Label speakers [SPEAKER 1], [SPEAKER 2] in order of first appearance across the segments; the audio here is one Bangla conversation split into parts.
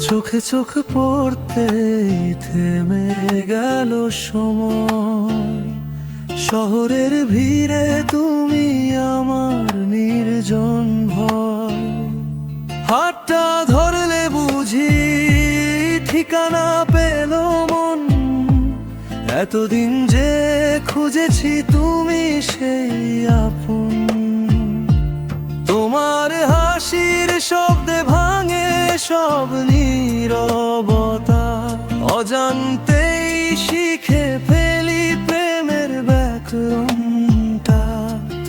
[SPEAKER 1] চোখে চোখ পড়তে থেমে গেল সময়। শহরের ভিড়ে তুমি আমার নির্জন ভয়। হাতটা ধরলে বুঝি ঠিকানা পেল মন। এতদিন যে খুঁজেছি তুমি সেই আপন। তোমার হাসির শব্দে ভাঙে সব নীরবতা। অজান্তেই শিখে ফেলি প্রেমের ব্যাকরণটা।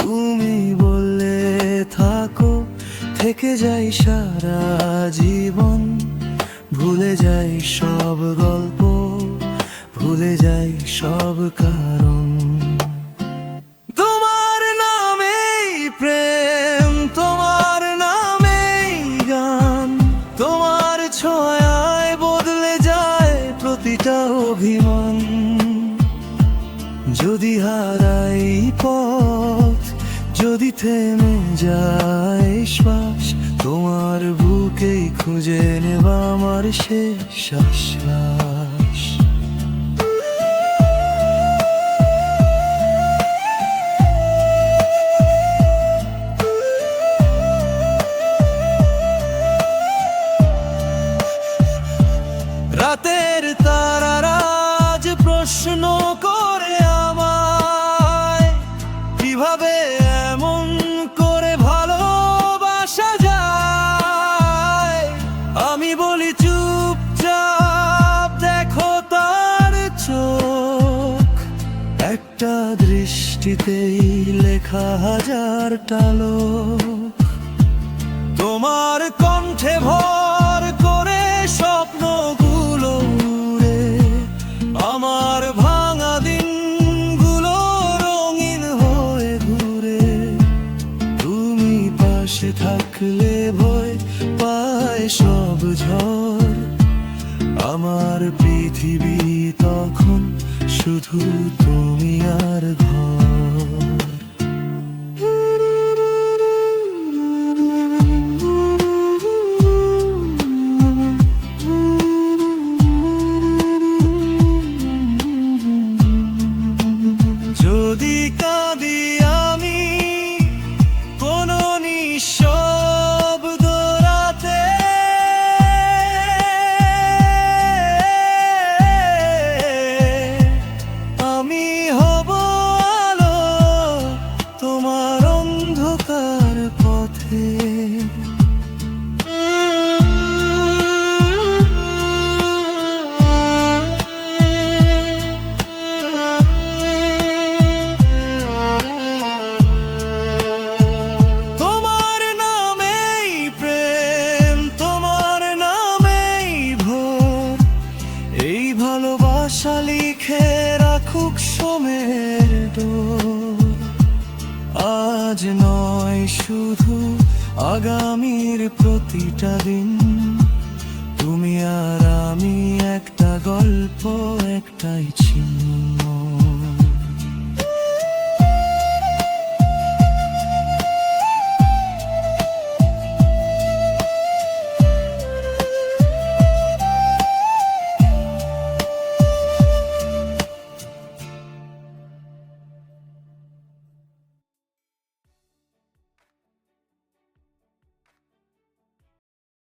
[SPEAKER 1] তুমি বললে থাকো, থেকে যাই সারা জীবন। ভুলে যাই সব গল্প, ভুলে যাই সব কারণ। তোমার নামেই প্রেম, তোমার নামেই গান। তোমার ছোঁয়ায় বদলে যায় প্রতিটা অভিমান। যদি হারাই পথ, যদি থেমে যায় শ্বাস, তোমার বুকেই খুঁজে নেব আমার শেষ আশ্বাস। রাতের তারারা আজ প্রশ্ন করে আমায়, কিভাবে এমন করে ভালোবাসা যায়। আমি বলি চুপচাপ দেখো তার চোখ। একটা দৃষ্টিতেই লেখা হাজারটা লোক। তোমার কণ্ঠে ভর করে স্বপ্নগুলো উড়ে। আমার ভাঙা দিনগুলো রঙিন হয়ে ঘুরে। তুমি পাশে থাকলে ভয় পায় সব ঝড়। আমার পৃথিবী তখন শুধু তুমি আর ঘর। যদি কাঁদি আমি কোনো নিঃশব্দ রাতে, আমি হব আলো তোমার অন্ধকার পথে। ভালোবাসা লিখে রাখুক সময়ের ডোর। আজ নয় শুধু আগামীর প্রতিটা দিন। তুমি আর আমি একটা গল্প, একটাই চিহ্ন।